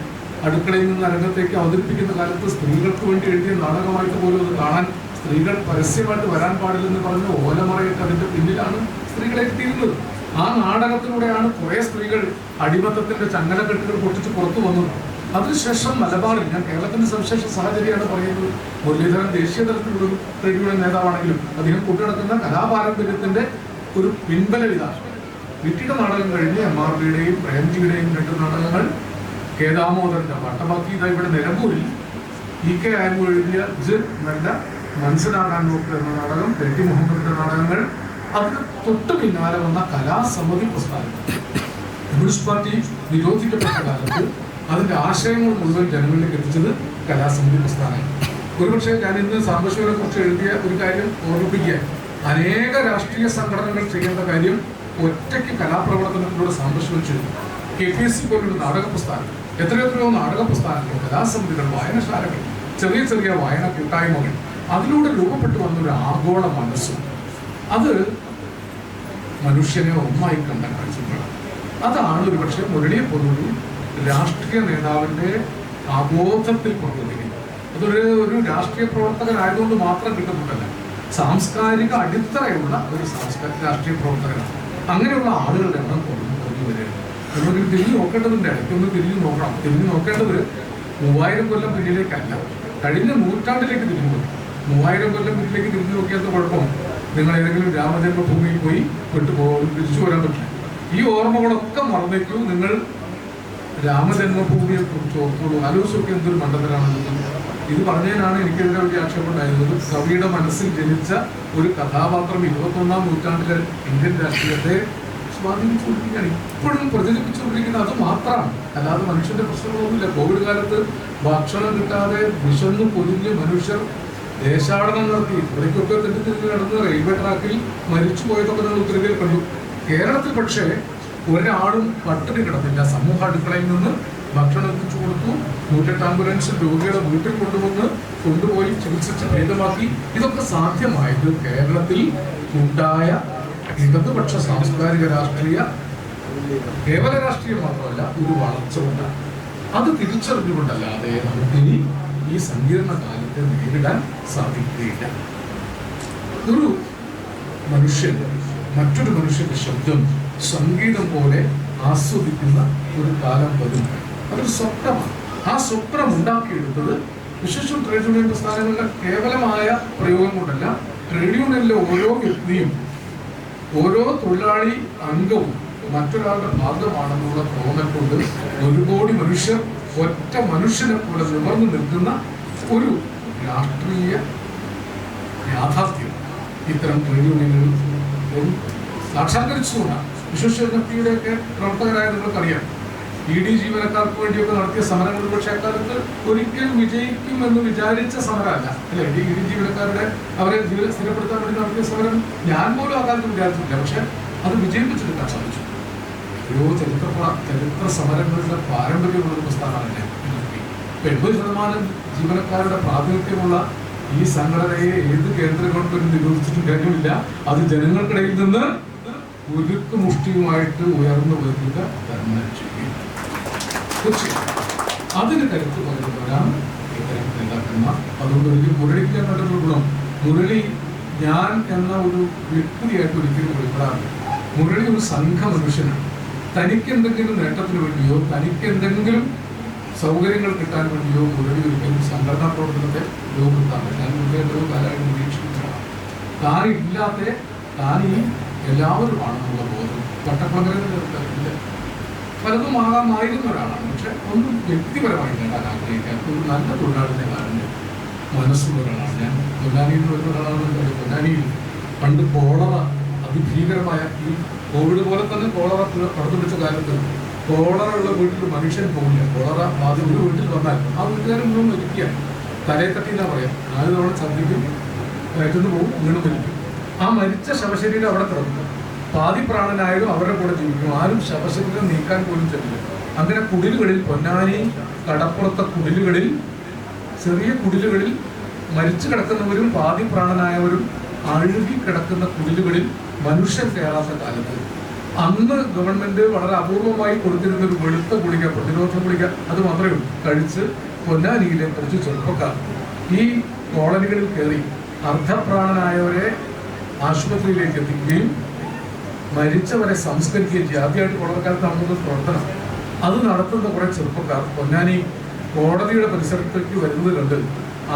അടുക്കളയിൽ നിന്ന് അരങ്ങത്തേക്ക് അവതരിപ്പിക്കുന്ന കാലത്ത് സ്ത്രീകൾക്ക് വേണ്ടി എഴുതിയ നാടകമായിട്ട് പോലും അത് കാണാൻ സ്ത്രീകൾ പരസ്യമായിട്ട് വരാൻ പാടില്ലെന്ന് പറഞ്ഞ് ഓലമറയിട്ട് അതിന്റെ പിന്നിലാണ് സ്ത്രീകളെ എത്തിയിരുന്നത്. ആ നാടകത്തിലൂടെയാണ് കുറെ സ്ത്രീകൾ അടിമത്തത്തിന്റെ ചങ്ങലക്കെട്ടുകൾ പൊട്ടിച്ച് പുറത്തു വന്നത്. അതിനുശേഷം മലബാറിൽ, ഞാൻ കേരളത്തിന്റെ സവിശേഷ സാഹചര്യമാണ് പറയുന്നത്, മുരളീധരൻ ദേശീയ തലത്തിലുള്ള ഒരു ട്രേഡ് യൂണിയൻ നേതാവാണെങ്കിലും അദ്ദേഹം കൊണ്ടുനടക്കുന്ന കലാപാരമ്പര്യത്തിന്റെ ഒരു പിൻബലം ഇതാണ്. വീട്ടിയുടെ നാടകം കഴിഞ്ഞ് MRDയുടെയും പ്രേംജിയുടെയും 2 നാടകങ്ങൾ, കെ ദാമോദരന്റെ വട്ടബാക്കി, ഇതാ ഇവിടെ നിലമ്പൂരിൽ EK ആൻവു എഴുതിയ നല്ല മനസ്സിലാകാൻ നോക്കുക എന്ന നാടകം, KT മുഹമ്മദിന്റെ നാടകങ്ങൾ, അതിന് തൊട്ട് പിന്നാലെ വന്ന കലാസമിതി പ്രസ്ഥാനം. കമ്മ്യൂണിസ്റ്റ് പാർട്ടി നിരോധിക്കപ്പെട്ട കാലത്ത് അതിന്റെ ആശയങ്ങൾ മുഴുവൻ ജനങ്ങളിലേക്ക് എത്തിച്ചത് കലാസമിതി പ്രസ്ഥാനം. ഒരുപക്ഷെ ഞാൻ ഇന്ന് സാംബശിവനെ കുറിച്ച് എഴുതിയ ഒരു കാര്യം ഓർമ്മിപ്പിക്കുക, അനേക രാഷ്ട്രീയ സംഘടനകൾ ചെയ്യേണ്ട കാര്യം ഒറ്റയ്ക്ക് കലാപ്രവർത്തനത്തിലൂടെ സാംബശിവൻ ചെയ്തു. KPSC പോലൊരു നാടക പ്രസ്ഥാനം, എത്രയോ നാടക പ്രസ്ഥാനങ്ങൾ, കലാസമിതികൾ, വായനശാലകൾ, ചെറിയ ചെറിയ വായന കൂട്ടായ്മകൾ, അതിലൂടെ രൂപപ്പെട്ടു വന്നൊരു ആഗോള മനസ്സും, അത് മനുഷ്യനെ ഒന്നായി കണ്ട കാഴ്ചപ്പാടാണ്. അതാണ് ഒരുപക്ഷെ മുരളിയെ പോലൊരു രാഷ്ട്രീയ നേതാവിന്റെ അബോധത്തിൽ പ്രവർത്തിക്കുന്നത്. അതൊരു രാഷ്ട്രീയ പ്രവർത്തകനായതുകൊണ്ട് മാത്രം കിട്ടുന്നുണ്ടല്ല, സാംസ്കാരിക അടിത്തറയുള്ള ഒരു രാഷ്ട്രീയ പ്രവർത്തകനാണ്. അങ്ങനെയുള്ള ആളുകളുടെ എണ്ണം കുറഞ്ഞു വരികയാണ്. നമ്മൾ തിരിഞ്ഞു നോക്കേണ്ടതുണ്ട്, ഇടയ്ക്കൊന്ന് തിരിഞ്ഞു നോക്കണം. തിരിഞ്ഞു നോക്കേണ്ടത് 3000 കൊല്ലം പിന്നിലേക്കല്ല, കഴിഞ്ഞ നൂറ്റാണ്ടിലേക്ക് തിരിഞ്ഞു നോക്കി, 3000 കൊല്ലം വീട്ടിലേക്ക് തിരിഞ്ഞു നോക്കിയാൽ കുഴപ്പം, നിങ്ങൾ ഏതെങ്കിലും രാമജന്മഭൂമിയിൽ പോയി തിരിച്ചു വരാൻ പറ്റില്ല. ഈ ഓർമ്മകളൊക്കെ മറന്നേക്കൂ, നിങ്ങൾ രാമജന്മഭൂമിയെ കുറിച്ച് ഓർത്തോളൂ. ആലോചിച്ചൊക്കെ എന്തൊരു മണ്ഡലമാണെന്ന്. ഇത് പറഞ്ഞതിനാണ് എനിക്കെതിരെ ഒരു ആക്ഷേപം ഉണ്ടായിരുന്നത്. കവിയുടെ മനസ്സിൽ ജനിച്ച ഒരു കഥാപാത്രം 21ാം നൂറ്റാണ്ടിലെ ഇന്ത്യൻ രാഷ്ട്രീയത്തെ സ്വാധീനിച്ചുകൊണ്ടിരിക്കുകയാണ്, ഇപ്പോഴും പ്രചരിപ്പിച്ചുകൊണ്ടിരിക്കുന്നത്. അത് മാത്രമാണ്, അല്ലാതെ മനുഷ്യന്റെ പ്രശ്നങ്ങളൊന്നുമില്ല. കോവിഡ് കാലത്ത് ഭക്ഷണം കിട്ടാതെ വിശന്നു പൊരിഞ്ഞ് മനുഷ്യർ ദേശാടനം നടത്തി, ഇവിടേക്കൊക്കെ തെറ്റിദ്ധരിച്ച് നടന്ന് റെയിൽവേ ട്രാക്കിൽ മരിച്ചു പോയതൊക്കെ നിങ്ങൾ ഉത്തരവിൽ കണ്ടു. കേരളത്തിൽ പക്ഷേ ഒരാളും പട്ടിണി കിടന്നില്ല. സമൂഹ അടുക്കളയിൽ നിന്ന് ഭക്ഷണം എത്തിച്ചു കൊടുത്തു, 108 ആംബുലൻസ് രോഗിയുടെ വീട്ടിൽ കൊണ്ടുപോയി ചികിത്സിച്ച് ഭേദമാക്കി. ഇതൊക്കെ സാധ്യമായത് കേരളത്തിൽ ഉണ്ടായ ഇടതുപക്ഷ സാംസ്കാരിക രാഷ്ട്രീയ, കേവല രാഷ്ട്രീയം മാത്രമല്ല, ഒരു വളർച്ച കൊണ്ടാണ്. അത് തിരിച്ചറിഞ്ഞുകൊണ്ടല്ലാതെ നമുക്കിനി ഈ സങ്കീർണ കാലത്തെ നേരിടാൻ സാധിക്കുകയില്ല. ഒരു മനുഷ്യൻ മറ്റൊരു മനുഷ്യന്റെ ശബ്ദം സംഗീതം പോലെ ആസ്വദിക്കുന്ന ഒരു കാലം വരും. അതൊരു സ്വപ്നമാണ്. ആ സ്വപ്നം ഉണ്ടാക്കിയെടുത്തത് വിശേഷം ട്രേഡ് യൂണിയൻ പ്രസ്ഥാനങ്ങളുടെ കേവലമായ പ്രയോഗം കൊണ്ടല്ല. ട്രേഡ് യൂണിയനിലെ ഓരോ വ്യക്തിയും, ഓരോ തൊഴിലാളി അംഗവും മറ്റൊരാളുടെ ഭാഗമാണെന്നുള്ള തോന്നൽ കൊണ്ട് 1 കോടി മനുഷ്യർ ഒറ്റ മനുഷ്യനെ പോലെ നിവർന്നു നിൽക്കുന്ന ഒരു രാഷ്ട്രീയ യാഥാർത്ഥ്യം ഇത്തരം ട്രേഡ് യൂണിയനുകൾ സാക്ഷാത്കരിച്ചുകൊണ്ടാണ്. വിശ്വശക്തിയുടെയൊക്കെ പ്രവർത്തകരായ നിങ്ങൾക്കറിയാം, ED ജീവനക്കാർക്ക് വേണ്ടിയൊക്കെ നടത്തിയ സമരങ്ങൾ പക്ഷേ അക്കാലത്ത് ഒരിക്കലും വിജയിക്കുമെന്ന് വിചാരിച്ച സമരമല്ല, അല്ലെ? ED ജീവനക്കാരുടെ അവരെ സ്ഥിരപ്പെടുത്താൻ വേണ്ടി നടത്തിയ സമരം ഞാൻ പോലും ആ കാലത്ത് വിചാരിച്ചില്ല. പക്ഷെ അത് വിജയിപ്പിച്ചെടുക്കാൻ സാധിച്ചു. ഓരോ ചരിത്ര സമരങ്ങളുടെ പാരമ്പര്യമുള്ളൊരു പ്രസ്ഥാനമല്ലേ. 80% ജീവനക്കാരുടെ പ്രാതിനിധ്യമുള്ള ഈ സംഘടനയെ ഏത് കേന്ദ്ര ഗവൺമെന്റ് നിരോധിച്ചിട്ടും കാര്യമില്ല. അത് ജനങ്ങൾക്കിടയിൽ നിന്ന് ഉരുക്ക് മുഷ്ടിയുമായിട്ട് ഉയർന്നു വരുക തന്നെ ചെയ്യും. തീർച്ചയായും അതിന് കരുത്ത് പകരുന്നവരാണ് ഇത്തരം നേതാക്കന്മാർ. അതുകൊണ്ട് ഒരിക്കലും മുരളിക്ക് എന്നുള്ള ഗുണം, മുരളി ഞാൻ എന്ന ഒരു വ്യക്തിയായിട്ട് ഒരിക്കലും വെളിപ്പെടാറില്ല. മുരളി ഒരു സംഘ മനുഷ്യനാണ്. തനിക്കെന്തെങ്കിലും നേട്ടത്തിന് വേണ്ടിയോ തനിക്കെന്തെങ്കിലും സൗകര്യങ്ങൾ കിട്ടാൻ വേണ്ടിയോ മുരളി ഒരിക്കലും സംഘടനാ പ്രവർത്തനത്തെ ഉപയോഗപ്പെടുത്താറ്. ഞാൻ മുരളിയുടെ കാലമായിട്ട് നിരീക്ഷിക്കുന്നതാണ്. താനില്ലാതെ താൻ ഈ എല്ലാവരുമാണെന്നുള്ള ബോധം പട്ടക്കുളങ്ങരയില്ല. പലതും ആകാമായിരുന്ന ഒരാളാണ്. പക്ഷെ ഒന്നും വ്യക്തിപരമായി നേടാൻ ആഗ്രഹിക്കാൻ ഒരു നല്ല തൊഴിലാളി നേടാറിന്റെ മനസ്സുള്ള ഒരാളാണ് ഞാൻ. പൊന്നാനിയിൽ നിന്ന് വരുന്ന ഒരാളാണ്. പൊന്നാനിയിൽ പണ്ട് കോളറ അതിഭീകരമായ, ഈ കോവിഡ് പോലെ തന്നെ കോളറ പടർന്നു പിടിച്ച കാലത്ത് കോളറ ഉള്ള വീട്ടിൽ മനുഷ്യൻ പോകില്ല. കോളറ ആദ്യം ഒരു വീട്ടിൽ വന്നാൽ ആ വീട്ടുകാരും മുഴുവൻ മരിക്കുകയാണ്. തലയെ തട്ടിയെന്നാ പറയാം. 4 തവണ ഛർദ്ദിക്കും, വയറ്റുന്നു പോകും, വീണ്ടും മരിക്കും. ആ മരിച്ച ശവശരീരം അവിടെ കിടക്കും. പാതി പ്രാണനായാലും അവരുടെ കൂടെ ജീവിക്കും. ആരും ശവശരീരം നീക്കാൻ പോലും ചെല്ലില്ല. അങ്ങനെ കുടിലുകളിൽ, പൊന്നാനി കടപ്പുറത്തെ കുടിലുകളിൽ, ചെറിയ കുടിലുകളിൽ മരിച്ചു കിടക്കുന്നവരും പാതി പ്രാണനായവരും അഴുകി കിടക്കുന്ന കുടിലുകളിൽ മനുഷ്യൻ കയറാത്ത കാലത്ത് അന്ന് ഗവൺമെന്റ് വളരെ അപൂർവമായി കൊടുത്തിരുന്ന ഒരു വെളുത്ത ഗുളിക, പ്രതിരോധ ഗുളിക, അത് മാത്രമേ ഉള്ളൂ, കഴിച്ച് പൊന്നാനിയിലെ കുറച്ച് ചെറുപ്പക്കാർ ഈ കോളനികളിൽ കയറി അർദ്ധപ്രാണനായവരെ ആശുപത്രിയിലേക്ക് എത്തിക്കുകയും മരിച്ചവരെ സംസ്കരിക്കുകയും ചെയ്യും. ആദ്യമായിട്ട് കോളനിക്കാലത്ത് നടന്ന പ്രവർത്തനം. അത് നടത്തുന്ന കുറെ ചെറുപ്പക്കാർ പൊന്നാനി കോടതിയുടെ പരിസരത്തേക്ക് വരുന്നത് കണ്ട്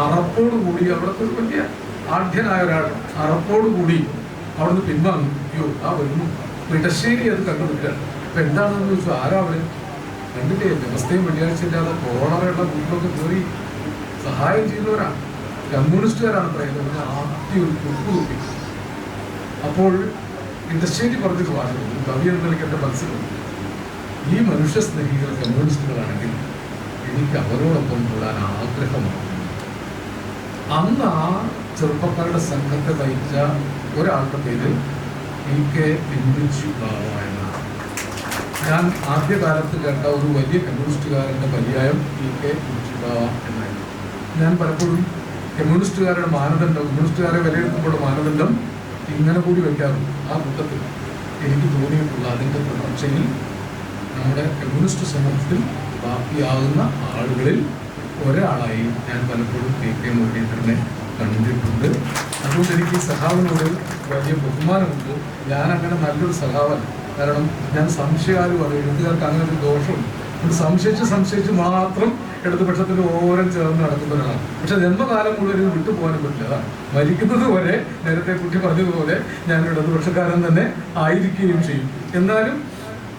അറപ്പോടുകൂടി, അവിടുത്തെ ഒരു വലിയ ആഢ്യനായ ഒരാൾ അറപ്പോടുകൂടി അവിടുന്ന് പിൻവാങ്ങി. അയ്യോ, ആ വരുന്നു. ഇടശ്ശേരി അത് കണ്ടു നിൽക്കുകയാണ്. അപ്പൊ എന്താണെന്ന് ചോദിച്ചു, ആരാ അവര്? കണ്ടില്ലേ, വ്യവസ്ഥയും വെള്ളിയാഴ്ച ഇല്ലാതെ കോളറയുള്ള വീട്ടിലൊക്കെ കയറി സഹായം ചെയ്യുന്നവരാണ്, കമ്മ്യൂണിസ്റ്റുകാരാണ് പറയുന്നത്. ആദ്യം ഒരു കുറുപ്പ് നോക്കി. അപ്പോൾ ഇടശ്ശേരി പറഞ്ഞൊരു വാചകം കവി എന്ന നിലയ്ക്ക് എൻ്റെ മനസ്സിലുണ്ട്. ഈ മനുഷ്യ സ്നേഹികൾ കമ്മ്യൂണിസ്റ്റുകളാണെങ്കിൽ എനിക്ക് അവരോടൊപ്പം കൂടാൻ ആഗ്രഹമാണ്. അന്ന് ആ ചെറുപ്പക്കാരുടെ സംഘത്തെ നയിച്ച ഒരാളുടെ പേര് PK പിൻവലിച്ചു എന്നാണ്. ഞാൻ ആദ്യകാലത്ത് കേട്ട ഒരു വലിയ കമ്മ്യൂണിസ്റ്റുകാരൻ്റെ പര്യായം PK പിൻവലിച്ചു എന്നായിരുന്നു. ഞാൻ പലപ്പോഴും കമ്മ്യൂണിസ്റ്റുകാരുടെ മാനദണ്ഡം, കമ്മ്യൂണിസ്റ്റുകാരെ വിലയിരുത്തുമ്പോൾ മാനദണ്ഡം ഇങ്ങനെ കൂടി വയ്ക്കാറുണ്ട്. ആ കൂട്ടത്തിൽ എനിക്ക് തോന്നിയിട്ടുള്ള അതിൻ്റെ തുടർച്ചയിൽ നമ്മുടെ കമ്മ്യൂണിസ്റ്റ് സമൂഹത്തിൽ ബാക്കിയാകുന്ന ആളുകളിൽ ഒരാളായി ഞാൻ പലപ്പോഴും PK മുരളീധരനെ കണ്ടിട്ടുണ്ട്. അതുകൊണ്ട് എനിക്ക് ഈ സഖാവിനോട് വലിയ ബഹുമാനമുണ്ട്. ഞാൻ അങ്ങനെ നല്ലൊരു സഖാവല്ല. കാരണം ഞാൻ സംശയാലുമാണ്. എഴുത്തുകാർക്ക് അങ്ങനെ ഒരു ദോഷമുണ്ട്. അത് സംശയിച്ച് മാത്രം ഇടതുപക്ഷത്തിന് ഓരം ചേർന്ന് നടക്കുന്ന ഒരാളാണ്. പക്ഷെ ജന്മകാലം മുഴുവൻ ഇത് വിട്ടുപോകാനും പറ്റില്ല. അതാണ് മരിക്കുന്നത് പോലെ, നേരത്തെ കുട്ടി പറഞ്ഞതുപോലെ ഞാൻ ഇടതുപക്ഷക്കാരൻ തന്നെ ആയിരിക്കുകയും ചെയ്യും. എന്നാലും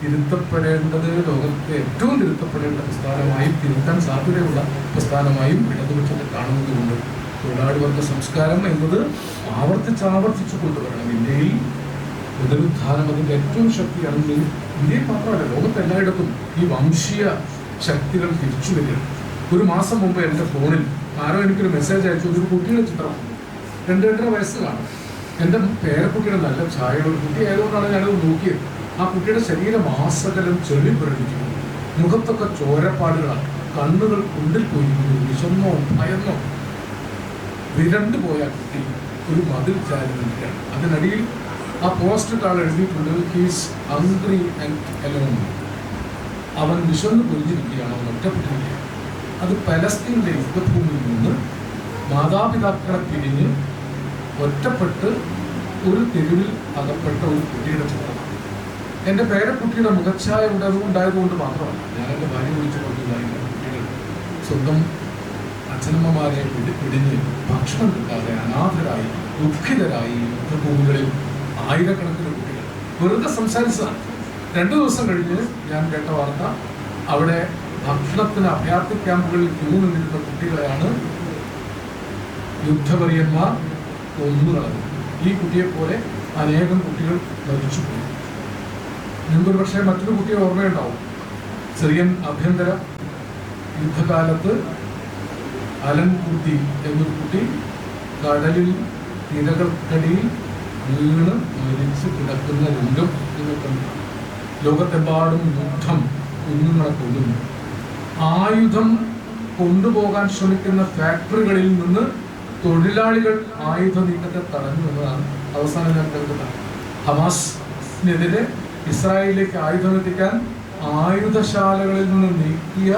തിരുത്തപ്പെടേണ്ടത്, ലോകത്തെ ഏറ്റവും തിരുത്തപ്പെടേണ്ട പ്രസ്ഥാനമായും തിരുത്താൻ സാധ്യതയുള്ള പ്രസ്ഥാനമായും ഇടതുപക്ഷത്തെ കാണുന്നതുകൊണ്ട് തൊഴിലാളി വർഗ സംസ്കാരം എന്നത് ആവർത്തിച്ച് കൊണ്ടുവരണം. ഇന്ത്യയിൽ പുനരുദ്ധാനം അതിൻ്റെ ഏറ്റവും ശക്തിയാണെങ്കിൽ ഇന്ത്യയിൽ മാത്രമല്ല, ലോകത്തെല്ലായിടത്തും ഈ വംശീയ ശക്തികൾ തിരിച്ചു വരിക. ഒരു മാസം മുമ്പ് എൻ്റെ ഫോണിൽ ആരോ എനിക്കൊരു മെസ്സേജ് അയച്ചു. ഒരു കുട്ടിയുടെ ചിത്രം, 2-2.5 വയസ്സ് കാണും. എൻ്റെ പേരക്കുട്ടിയുടെ നല്ല ഛായയുള്ള കുട്ടി ആയതുകൊണ്ടാണ് ഞാനത് നോക്കിയത്. ആ കുട്ടിയുടെ ശരീരം ആസകലം ചെളി പ്രകടിക്കുന്നു, മുഖത്തൊക്കെ ചോരപ്പാടുകളാണ്, കണ്ണുകൾ കുണ്ടിൽ പോയിരിക്കുന്നു, വിശന്നോ ഭയന്നോ വിരണ്ടു പോയ കുട്ടി ഒരു മതിൽ ചാരി നിൽക്കുകയാണ്. അതിനടിയിൽ ആ പോസ്റ്റ് ആൾ എഴുതിയിട്ടുണ്ട്, ഹീസ് ഹംഗ്രി ആൻഡ് അലോൺ. അവൻ വിശന്ന് പൊരിഞ്ഞിരിക്കുകയാണ്, അവൻ ഒറ്റപ്പെട്ടിരിക്കുകയാണ്. അത് പലസ്തീനിലെ യുദ്ധഭൂമിയിൽ നിന്ന് മാതാപിതാക്കളെ പിരിഞ്ഞ് ഒറ്റപ്പെട്ട് ഒരു തെരുവിൽ അകപ്പെട്ട ഒരു കുട്ടിയുടെ ചിത്രമാണ്. എൻ്റെ പേരക്കുട്ടിയുടെ മുഖച്ഛായ ഉണ്ടായതുകൊണ്ട് മാത്രമല്ല, ഞാൻ എൻ്റെ ഭാര്യ വിളിച്ചു പറഞ്ഞതായിരുന്നു, കുട്ടികൾ സ്വന്തം അച്ഛനമ്മമാരെ പിടിഞ്ഞ് ഭക്ഷണം കിട്ടാതെ അനാഥരായി ദുഃഖിതരായി യുദ്ധഭൂമികളിൽ ആയിരക്കണക്കിന് കുട്ടികൾ വെറുതെ സംസാരിച്ചതാണ്. 2 ദിവസം കഴിഞ്ഞ് ഞാൻ കേട്ട വാർത്ത, അവിടെ ഭക്ഷണത്തിന് അഭയാർത്ഥി ക്യാമ്പുകളിൽ ക്യൂ നിന്നിരുന്ന കുട്ടികളെയാണ് യുദ്ധവെറിയന്മാർ കൊന്നുകളഞ്ഞത്. ഈ കുട്ടിയെപ്പോലെ അനേകം കുട്ടികൾ മരിച്ചുപോയി. മുൻപൊരു പക്ഷേ മറ്റൊരു കുട്ടിയെ ഓർമ്മയുണ്ടാവും. സിറിയൻ ആഭ്യന്തര യുദ്ധകാലത്ത് അലൻ കുട്ടി എന്നൊരു കുട്ടി കടലിൽ തിരകൾക്കടിയിൽ വീണ് മരിച്ച് കിടക്കുന്ന രംഗം നിങ്ങൾക്കുണ്ട്. ലോകത്തെമ്പാടും യുദ്ധം കുഞ്ഞുങ്ങളെ കൊല്ലുന്നു. ആയുധം കൊണ്ടുപോകാൻ ശ്രമിക്കുന്ന ഫാക്ടറികളിൽ നിന്ന് തൊഴിലാളികൾ ആയുധ നീക്കത്തെ തടഞ്ഞു എന്നതാണ് അവസാനം ഞാൻ കേൾക്കുന്നത്. ഹമാസിനെതിരെ ഇസ്രായേലിലേക്ക് ആയുധമെത്തിക്കാൻ ആയുധശാലകളിൽ നിന്ന് നീക്കിയ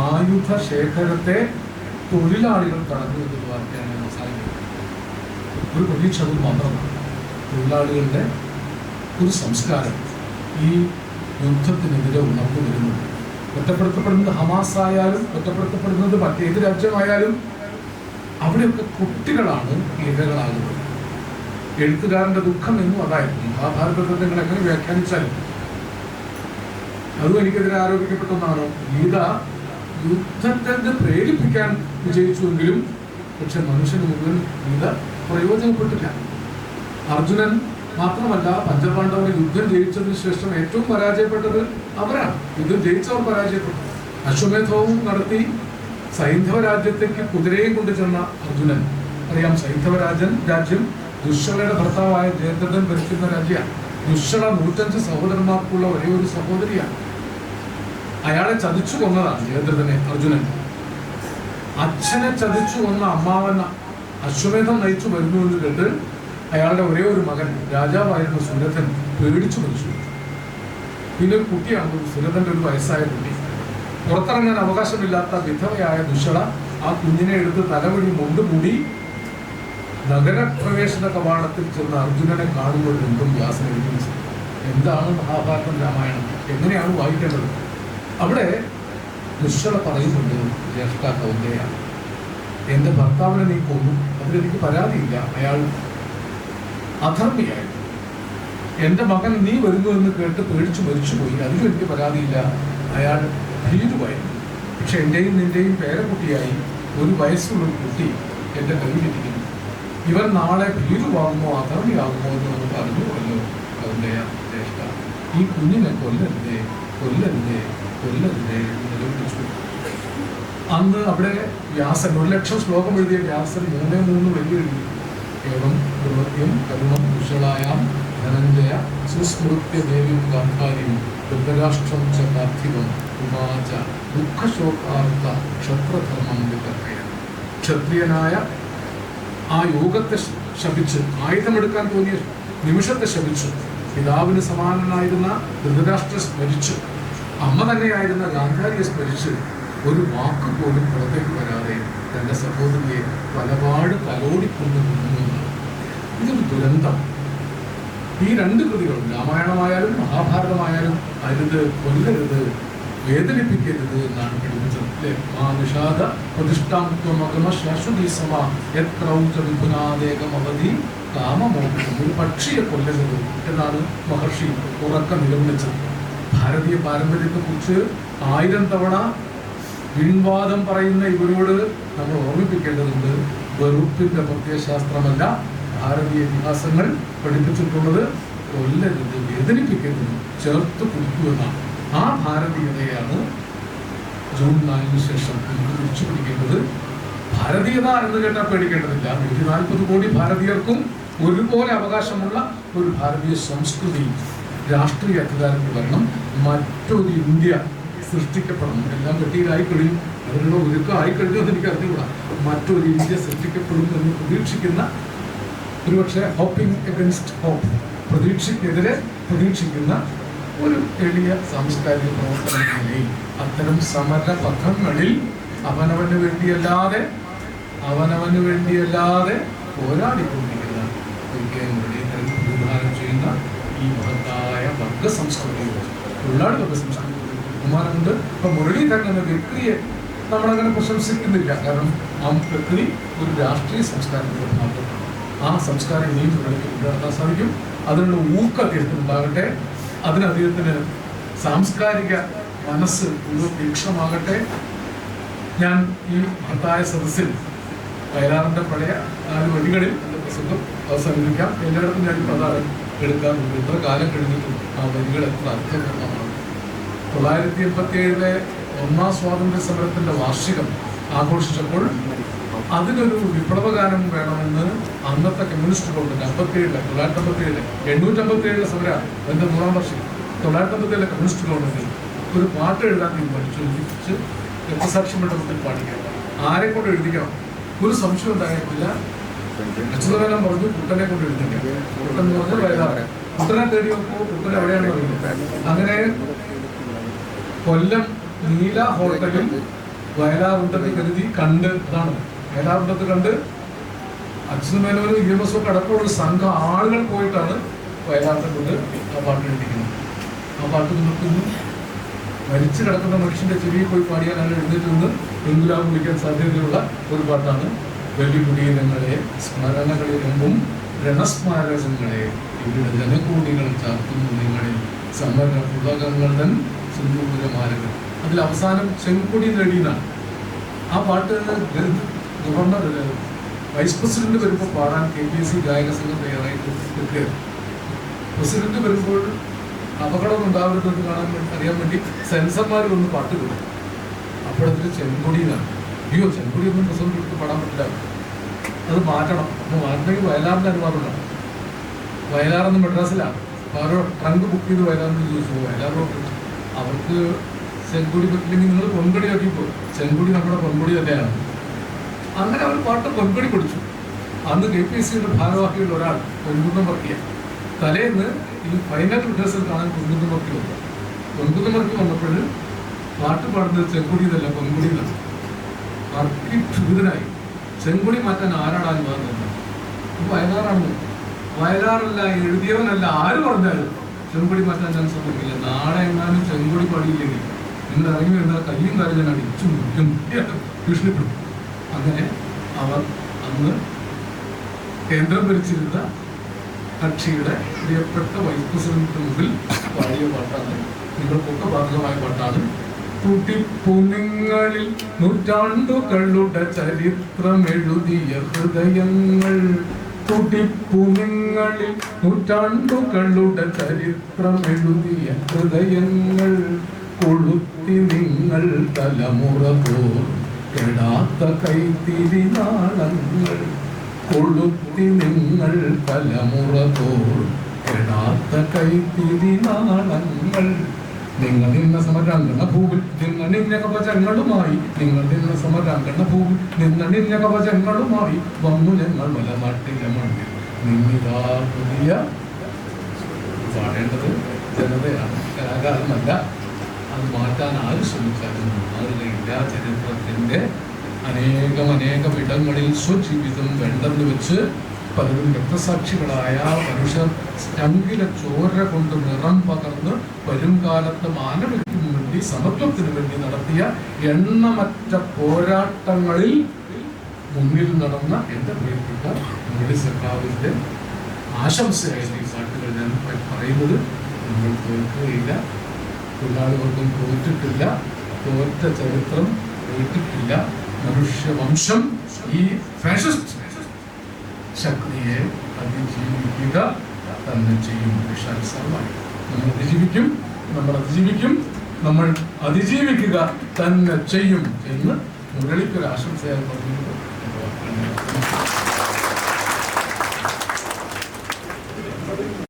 ആയുധ ശേഖരത്തെ തൊഴിലാളികൾ തടഞ്ഞു എന്നൊരു വാർത്തയാണ് അവസാനിക്കുന്നത്. ഒരു പ്രതീക്ഷ അത് മാത്രമാണ്. തൊഴിലാളികളുടെ ഒരു സംസ്കാരം ഈ യുദ്ധത്തിനെതിരെ ഉണർന്നു വരുന്നുണ്ട്. ഒറ്റപ്പെടുത്തപ്പെടുന്നത് ഹമാസ് ആയാലും ഒറ്റപ്പെടുത്തപ്പെടുന്നത് മറ്റേത് രാജ്യമായാലും അവിടെയൊക്കെ കുട്ടികളാണ് ഇരകളാകുന്നത്. എഴുത്തുകാരൻ്റെ ദുഃഖം എന്നും അതായിരുന്നു. മഹാഭാരതത്തെ നിങ്ങൾ എങ്ങനെ വ്യാഖ്യാനിച്ചാലും അതും എനിക്കെതിരെ ആരോപിക്കപ്പെട്ടൊന്നാണ്. ഗീത യുദ്ധത്തെ പ്രേരിപ്പിക്കാൻ വിജയിച്ചുവെങ്കിലും പക്ഷെ മനുഷ്യന് മുഴുവൻ ഗീത പ്രയോജനപ്പെട്ടില്ല. അർജുനൻ മാത്രമല്ല, പഞ്ചപാണ്ഡവർ യുദ്ധം ജയിച്ചതിന് ശേഷം ഏറ്റവും പരാജയപ്പെട്ടത് അവരാണ്. യുദ്ധം ജയിച്ചവർ പരാജയപ്പെട്ടു. അശ്വമേധവും നടത്തി സൈന്ധവ രാജ്യത്തേക്ക് കുതിരയും കൊണ്ട് ചെന്ന അർജുനൻ, അറിയാം സൈന്ധവ രാജ്യം ദുശ്ശളയുടെ ഭർത്താവായ ജയദ്രഥൻ ഭരിക്കുന്ന രാജ്യമാണ്. ദുശ്ശള 105 സഹോദരന്മാർക്കുള്ള ഒരേ ഒരു സഹോദരിയാണ്. അയാളെ ചതിച്ചു കൊന്നതാണ് ജയദ്രഥനെ അർജുനൻ. അച്ഛനെ ചതിച്ചു കൊന്ന അമ്മാവൻ അശ്വമേധം നയിച്ചു വരുന്നു എന്ന് കേട്ട് അയാളുടെ ഒരേ ഒരു മകൻ രാജാവായിരുന്ന സുരഥൻ പേടിച്ചു മരിച്ചു. പിന്നെ ഒരു കുട്ടിയാണ്, സുരഥന്റെ ഒരു വയസ്സായ കുട്ടി. പുറത്തിറങ്ങാൻ അവകാശമില്ലാത്ത വിധവയായ ദുശ്ശള ആ കുഞ്ഞിനെ എടുത്ത് തലവഴി മുണ്ടുമൂടി നഗരപ്രവേശന കവാടത്തിൽ ചെന്ന് അർജുനനെ കാണുമ്പോൾ രംഗം വ്യാസൻ എഴുതി. എന്താണ് മഹാഭാരതം രാമായണം, എങ്ങനെയാണ് വായിക്കേണ്ടത്? അവിടെ ദുശ്ശള പറയുന്നുണ്ട്, ജ്യേഷ്ഠ കൗന്ദയ, എൻ്റെ ഭർത്താവിനെ നീ കൊന്നു, അതിലെനിക്ക് പരാതിയില്ല, അയാൾ അധർമ്മിയായിരുന്നു. എൻ്റെ മകൻ നീ വരുന്നു എന്ന് കേട്ട് പേടിച്ചു മരിച്ചുപോയി, അതിലും എനിക്ക് പരാതിയില്ല, അയാൾ ഭീരുവായിരുന്നു. പക്ഷെ എൻ്റെയും നിൻ്റെയും പേരക്കുട്ടിയായി 1 വയസ്സുള്ള കുട്ടി എൻ്റെ കയ്യിലിരിക്കുന്നു. ഇവൻ നാളെ ഭീരുവാകുമോ അധർമ്മിയാകുമോ എന്ന് നമ്മൾ പറഞ്ഞുവല്ലോ കൗന്ദയ ജ്യേഷ്ഠ. ഈ കുഞ്ഞിനെ കൊല്ലരുതേ കൊല്ലരുതേ കൊല്ലരുതേ എന്ന് നിലവിളിച്ചു. അന്ന് അവിടെ വ്യാസൻ 1,00,000 ശ്ലോകം എഴുതിയ വ്യാസൻ 3 വലിയെഴുതി. ഏവം പ്രവൃത്തിയും കരുണം കുശളായാം ധനഞ്ജയ സുസ്മൃത്യ ദേവിയും ഗാന്ധാരിയും ധൃതരാഷ്ട്രം ച പാർത്ഥിവം ഉവാച ദുഃഖശോകാർത്ത ക്ഷത്രധർമ്മം വിതർക്കയ. ക്ഷത്രിയനായ ആ യോഗത്തെ ശപിച്ച്, ആയുധമെടുക്കാൻ തോന്നിയ നിമിഷത്തെ ശപിച്ചു. പിതാവിന് സമാനനായിരുന്ന ധൃതരാഷ്ട്രം സ്മരിച്ചു, അമ്മ തന്നെയായിരുന്ന ഗാന്ധാരിയെ സ്മരിച്ച് ഒരു വാക്ക് പോലും പുറത്തേക്ക് വരാതെ തൻ്റെ സഹോദരിയെ പലപാട് തലോടിക്കൊണ്ട് നിന്നു. ഇതൊരു ദുരന്തം. ഈ 2 കൃതികളും രാമായണമായാലും മഹാഭാരതമായാലും അരുത്, കൊല്ലരുത്, വേദനിപ്പിക്കരുത് എന്നാണ് പഠിപ്പിച്ചത്. നിഷാദ പ്രതിഷ്ഠാത്വമകമശ്വതി സമ യത്രൗച വിപുനാദേകമവധി കാമമോഹം. ഒരു പക്ഷിയെ കൊല്ലരുത് എന്നാണ് മഹർഷി ഉറക്ക നിലവിളിച്ചത്. ഭാരതീയ പാരമ്പര്യത്തെക്കുറിച്ച് 1000 തവണ വീൺവാദം പറയുന്ന ഇവരോട് നമ്മൾ ഓർമ്മിപ്പിക്കേണ്ടതുണ്ട്. വെറുപ്പിന്റെ പ്രത്യയശാസ്ത്രമല്ല ഭാരതീയ ഇതിഹാസങ്ങൾ പഠിപ്പിച്ചിട്ടുള്ളത്. കൊല്ലരുത്, വേദനിപ്പിക്കരുത്, ചേർത്ത് കുടിക്കുമെന്നാണ്. ആ ഭാരതീയതയാണ് ജൂൺ 4 ശേഷം നമുക്ക് തിരിച്ചു പിടിക്കേണ്ടത്. ഭാരതീയത എന്ന് കേട്ടാൽ പേടിക്കേണ്ടതില്ല. 140 കോടി ഭാരതീയർക്കും ഒരുപോലെ അവകാശമുള്ള ഒരു ഭാരതീയ സംസ്കൃതി രാഷ്ട്രീയ അധികാരത്തിൽ വരണം. മറ്റൊരു ഇന്ത്യ സൃഷ്ടിക്കപ്പെടണം. എല്ലാം വെട്ടിയിലായി കഴിയും, അതിനുള്ള ഒരുക്കമായി കഴിഞ്ഞത് എനിക്ക് അറിഞ്ഞുകൂടാ. മറ്റൊരു ഇന്ത്യ സൃഷ്ടിക്കപ്പെടും എന്ന് പ്രതീക്ഷിക്കുന്ന, ഒരുപക്ഷെ ഹോപ്പിംഗ് എഗൻസ്റ്റ് ഹോപ്പ്, പ്രതീക്ഷയ്ക്കെതിരെ പ്രതീക്ഷിക്കുന്ന ഒരു എളിയ സാംസ്കാരിക പ്രവർത്തനങ്ങളിൽ അത്തരം സമര പഥങ്ങളിൽ അവനവന് വേണ്ടിയല്ലാതെ പോരാടിക്കൊണ്ടിരിക്കുന്ന ഒരിക്കലുടെ വിഭാവനം ചെയ്യുന്ന ഈ മഹത്തായ വർഗ സംസ്കൃതി, തൊഴിലാളി വർഗ സംസ്കൃതി ബഹുമാനമുണ്ട്. ഇപ്പൊ മുരളീധരൻ എന്ന വ്യക്തിയെ നമ്മളങ്ങനെ പ്രശംസിക്കുന്നില്ല. കാരണം ആ വ്യക്തി ഒരു രാഷ്ട്രീയ സംസ്കാരത്തിന്റെ ഭാഗമാണ്. ആ സംസ്കാരം ഇനിയും കൊണ്ടുവരാൻ സാധിക്കും. അതിനുള്ള ഊക്ക് അദ്ദേഹത്തിന് ഉണ്ടാകട്ടെ. അതിന് അദ്ദേഹത്തിന് സാംസ്കാരിക മനസ്സ് തീക്ഷണമാകട്ടെ. ഞാൻ ഈ മഹത്തായ സദസ്സിൽ വയലാറിന്റെ പഴയ 4 വരികളിൽ എൻ്റെ പ്രസംഗം അവസാനിപ്പിക്കാം. എല്ലായിടത്തും ഞാൻ പ്രധാനം എടുക്കാറുണ്ട്. എത്ര കാലം കഴിഞ്ഞിട്ടും ആ വരികൾ എത്ര അർത്ഥപൂർണ്ണമാണ്. 987 ഒന്നാം സ്വാതന്ത്ര്യ സമരത്തിന്റെ വാർഷികം ആഘോഷിച്ചപ്പോൾ അതിനൊരു വിപ്ലവഗാനം വേണമെന്ന് അന്നത്തെ കമ്മ്യൂണിസ്റ്റ് ഗവൺമെന്റ് 957 857 സമരം അതിന്റെ 100ാം വാർഷികം 957 കമ്മ്യൂണിസ്റ്റ് ഗവൺമെന്റ് ഒരു പാട്ട് എഴുതാൻ തീരുമാനിച്ചു. രക്തസാക്ഷി മണ്ഡലത്തിൽ പാടിക്കാൻ ആരെ കൊണ്ട് എഴുതിക്കണം ഒരു സംശയം ഉണ്ടായിട്ടില്ല. അച്യുതമേനോൻ പറഞ്ഞു കുട്ടനെ കൊണ്ട് എഴുതില്ല. കുട്ടൻ എന്ന് പറഞ്ഞാൽ വയലാറ്. കുട്ടനെ തേടി നോക്കുമ്പോൾ കുട്ടൻ എവിടെയാണെന്ന് അറിയില്ല. അങ്ങനെ കൊല്ലം നീല ഹോട്ടലിൽ വയലാറുണ്ടെന്ന് കരുതി കണ്ട്, അതാണ് വയലാറുണ്ടെന്ന് കണ്ട് അച്യുതമേനോനും EMS ഒക്കെ അടക്കമുള്ള ഒരു സംഘം ആളുകൾ പോയിട്ടാണ് വയലാറിനെ കൊണ്ട് ആ പാട്ട് എഴുതിക്കുന്നത്. ആ പാട്ട് നിൽക്കുന്നു. മരിച്ചു കിടക്കുന്ന മനുഷ്യന്റെ ചെവിയിൽ പോയി പാടിയാൽ അയാൾ എഴുന്നേറ്റ് നിന്ന് ബന്ധുലാവ് വിളിക്കാൻ സാധ്യതയുള്ള ഒരു പാട്ടാണ്. വെല്ലുകുടീരങ്ങളെ സ്മരണകളിലെമ്പും രണസ്മാരകങ്ങളെ ഇവിടെ ജനകൂടികൾ ചാർത്തുന്നു നിങ്ങളിൽ സമര പുളകങ്ങൾ സിന്ധൂരമാലകൾ. അതിൽ അവസാനം ചെങ്കൊടി നേടിയെന്നാണ്. ആ പാട്ട് ഗവർണർ വൈസ് പ്രസിഡന്റ് വരുമ്പോൾ പാടാൻ KPSC ഗായക സംഘം തയ്യാറായിട്ട് നിൽക്കുകയാണ്. പ്രസിഡന്റ് വരുമ്പോൾ അപകടം ഉണ്ടാവരുതെന്ന് അറിയാൻ വേണ്ടി സെൻസർമാർ ഒന്ന് പാട്ട് കൊടുക്കും. അപ്പോഴതിൽ ചെങ്കൊടിയെന്നാണ്. അയ്യോ, ചെങ്കൊടി ഒന്നും പ്രസിഡന്റ് എടുത്ത് പാടാൻ പറ്റില്ല, അത് മാറ്റണം. അപ്പോൾ മാറ്റണമെങ്കിൽ വയലാറിന്റെ അനുവാദമാണ്. വയലാറെന്ന് മദ്രാസിലാണ്. അപ്പോൾ അവരോ ട്രങ്ക് ബുക്ക് ചെയ്ത് വയലാറിന് ചോദിച്ചു. വയലാറോ അവർക്ക് ചെങ്കൊടി പറ്റില്ലെങ്കിൽ നിങ്ങൾ പൊൻകൊടി ആക്കിപ്പോ, ചെങ്കൊടി നമ്മുടെ പൊൻകൊടി തന്നെയാണ്. അങ്ങനെ അവർ പാട്ട് പൊൻകൊടി പഠിച്ചു. അന്ന് KPSCയുടെ ഭാരവാഹിയുള്ള ഒരാൾ പൊൻകുന്നം വർക്കിയ തലേന്ന് ഈ ഫൈനൽ റിഹേഴ്സൽ കാണാൻ പൊൻകുന്നം വർക്കി വന്നു. പൊൻകുന്നം വർക്കി വന്നപ്പോൾ പാട്ട് പാടുന്നത് ചെങ്കൊടി എന്നല്ല പൊൻകൊടി എന്നാണ്. വർക്കി ക്ഷുഭിതനായി. ചെങ്കൊടി മാറ്റാൻ ആരാണ് അനുവാദം തന്നത്? വയലാറാണ്. വയലാറല്ല, എഴുതിയവനല്ല, ആര് പറഞ്ഞാലും ചെങ്കൊടി മാറ്റാൻ ഞാൻ സമ്മതിക്കില്ല. നാളെ എങ്ങാനും ചെങ്കൊടി പാടിയില്ലെങ്കിൽ നിങ്ങൾ ഇറങ്ങി വരുന്ന കയ്യും കാര്യം ഞാൻ അടിച്ചു മുറിക്കും, ഭീഷണിപ്പെടും. അങ്ങനെ അവർ അന്ന് കേന്ദ്രം ഭരിച്ചിരുന്ന കക്ഷിയുടെ പ്രിയപ്പെട്ട വൈസ് പ്രസിഡന്റിന് മുമ്പിൽ പാടിയ പാട്ടാണ്. നിങ്ങൾക്കൊക്കെ ബാധകമായ പാട്ടാണ്. തുടിപ്പുനിങ്ങളിൽ നൂറ്റാണ്ടുകളുടെ ചരിത്രം എഴുതിയ ഹൃദയങ്ങൾ, തുടിപ്പുനിങ്ങളിൽ നൂറ്റാണ്ടുകളുടെ ചരിത്രം എഴുതിയ ഹൃദയങ്ങൾ, കൊളുത്തി നിങ്ങൾ തലമുറ തോർ കെടാത്ത കൈത്തിരി നാളങ്ങൾ, കൊളുത്തി നിങ്ങൾ തലമുറ തോർ കെടാത്ത കൈത്തിരി നാളങ്ങൾ. നിങ്ങൾ നിന്ന സമരാങ്കണ ഭൂവിൽ നിന്നണിഞ്ഞ കവചങ്ങളുമായി, നിങ്ങൾ നിന്ന സമരാങ്കണ ഭൂവിൽ നിന്നണിഞ്ഞ കവചങ്ങളുമായി വന്നു ഞങ്ങൾ മലനാട്ടിലെ മണ്ണിൽ നിന്നിതാ പുതിയ. പാടേണ്ടത് ജനതയാണ്, കലാകാരനല്ല. അത് മാറ്റാൻ ആര് ശ്രമിച്ചാലും മാറുകയില്ല. ചരിത്രത്തിന്റെ അനേകം ഇടങ്ങളിൽ സ്വജീവിതം വേണ്ടെന്ന് വെച്ച് പലരും രക്തസാക്ഷികളായ മനുഷ്യർ ചങ്കിലെ ചോര കൊണ്ട് നിറം പകർന്ന് വരും കാലത്ത് മാനവികത്തിന് വേണ്ടി വേണ്ടി, സമത്വത്തിന് വേണ്ടി നടത്തിയ എണ്ണമറ്റ പോരാട്ടങ്ങളിൽ മുന്നിൽ നടന്ന എൻ്റെ പ്രിയപ്പെട്ട മോഡി സഖാവിൻ്റെ ആശംസയായിരുന്നു ഈ പാട്ടുകൾ ഞാൻ പറയുന്നത്. നമ്മൾ തോൽക്കുകയില്ല, തൊഴിലാളികൾക്കും തോറ്റിട്ടില്ല, തോറ്റ ചരിത്രം കേട്ടിട്ടില്ല. മനുഷ്യവംശം ഈ ഫാഷിസ്റ്റ് ശക്തിയെ അതിജീവിക്കുക തന്നെ ചെയ്യും. നമ്മൾ അതിജീവിക്കും, നമ്മൾ അതിജീവിക്കും, നമ്മൾ അതിജീവിക്കുക തന്നെ ചെയ്യും എന്ന് മുരളിക്കൊരു ആശംസയായി പറഞ്ഞത്.